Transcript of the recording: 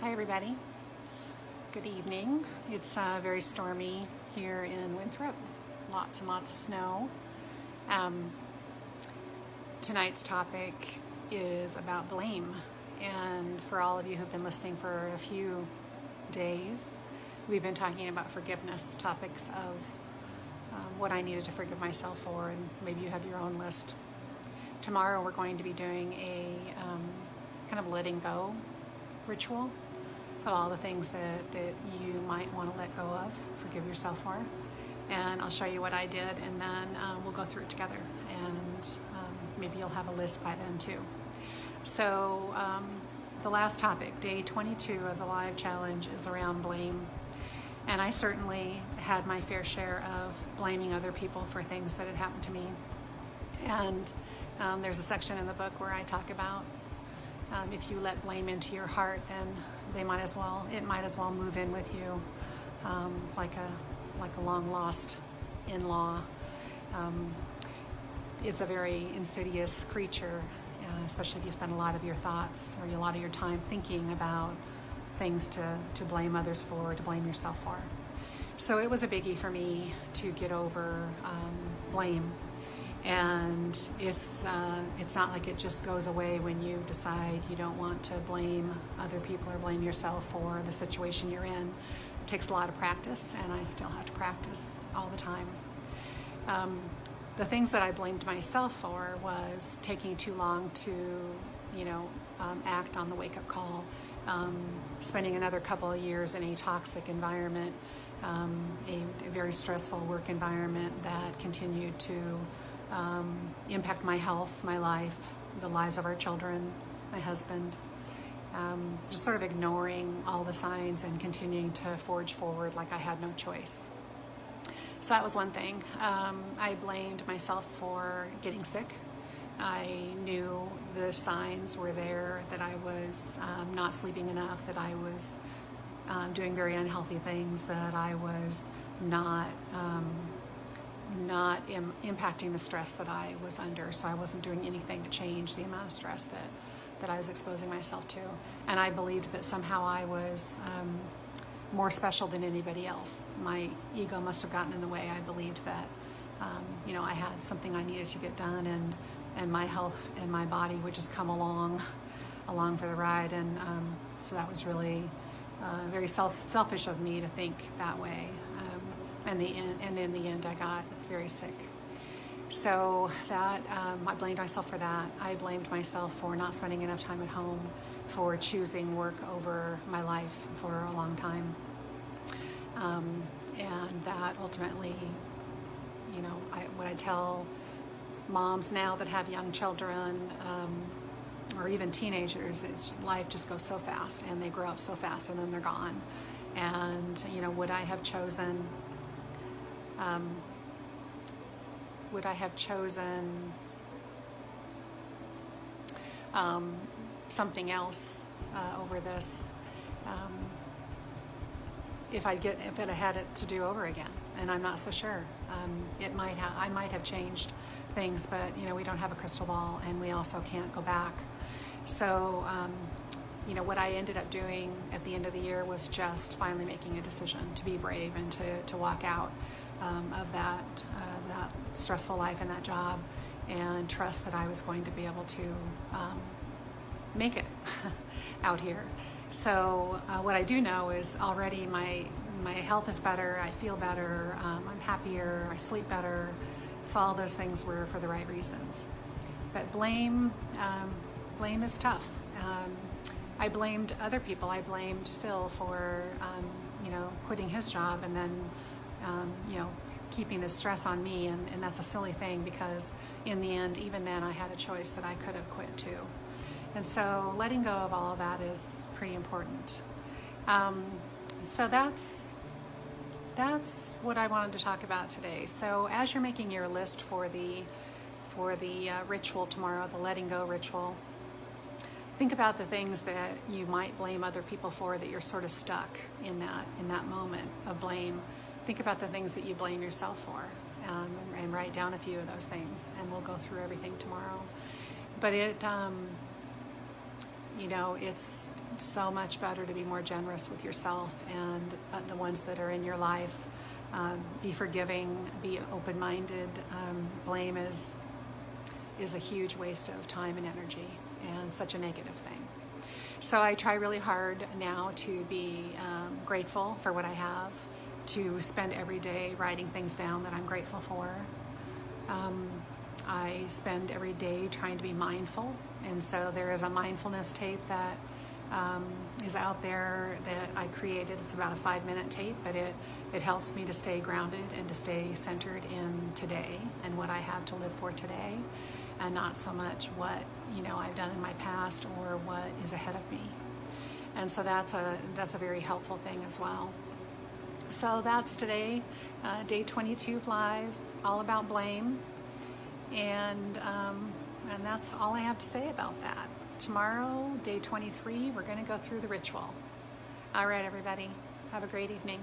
Hi everybody, good evening. It's very stormy here in Winthrop, lots and lots of snow. Tonight's topic is about blame, and for all of you who've been listening for a few days, we've been talking about forgiveness, topics of what I needed to forgive myself for, and maybe you have your own list. Tomorrow we're going to be doing a kind of letting go ritual of all the things that you might want to let go of, forgive yourself for. And I'll show you what I did, and then we'll go through it together, and maybe you'll have a list by then too. So the last topic, day 22 of the live challenge, is around blame. And I certainly had my fair share of blaming other people for things that had happened to me. And there's a section in the book where I talk about if you let blame into your heart, then it might as well move in with you like a long lost in-law. It's a very insidious creature, especially if you spend a lot of your thoughts or a lot of your time thinking about things to blame others for, to blame yourself for. So it was a biggie for me to get over blame. And it's not like it just goes away when you decide you don't want to blame other people or blame yourself for the situation you're in. It takes a lot of practice, and I still have to practice all the time. The things that I blamed myself for was taking too long to, act on the wake-up call, spending another couple of years in a toxic environment, a very stressful work environment that continued to impact my health, my life, the lives of our children, my husband. Just sort of ignoring all the signs and continuing to forge forward like I had no choice. So that was one thing. I blamed myself for getting sick. I knew the signs were there, that I was not sleeping enough, that I was doing very unhealthy things, that I was not impacting the stress that I was under. So I wasn't doing anything to change the amount of stress that I was exposing myself to. And I believed that somehow I was more special than anybody else. My ego must have gotten in the way. I believed that I had something I needed to get done, and my health and my body would just come along for the ride. And so that was really very selfish of me to think that way. And in the end, I got very sick. So that I blamed myself for that. I blamed myself for not spending enough time at home, for choosing work over my life for a long time. And that ultimately, what I tell moms now that have young children, or even teenagers, life just goes so fast, and they grow up so fast, and then they're gone. And would I have chosen something else over this if I had it to do over again? And I'm not so sure. I might have changed things, but we don't have a crystal ball, and we also can't go back. So what I ended up doing at the end of the year was just finally making a decision to be brave and to walk out of that stressful life and that job, and trust that I was going to be able to make it out here. So what I do know is already my health is better, I feel better, I'm happier, I sleep better. So all those things were for the right reasons. But blame is tough. I blamed other people. I blamed Phil for quitting his job, and then keeping the stress on me, and that's a silly thing, because in the end, even then, I had a choice that I could have quit too. And so letting go of all of that is pretty important. So that's what I wanted to talk about today. So as you're making your list for the ritual tomorrow, the letting go ritual, think about the things that you might blame other people for, that you're sort of stuck in that moment of blame. Think about the things that you blame yourself for, and write down a few of those things, and we'll go through everything tomorrow. But you know, it's so much better to be more generous with yourself and the ones that are in your life. Be forgiving, be open-minded. Blame is a huge waste of time and energy and such a negative thing. So I try really hard now to be grateful for what I have, to spend every day writing things down that I'm grateful for. I spend every day trying to be mindful, and so there is a mindfulness tape that is out there that I created. It's about a 5-minute tape, but it helps me to stay grounded and to stay centered in today and what I have to live for today, and not so much what, you know, I've done in my past or what is ahead of me. And so that's a very helpful thing as well. So that's today, day 22 of live, all about blame, and that's all I have to say about that. Tomorrow, day 23, we're going to go through the ritual. All right, everybody, have a great evening.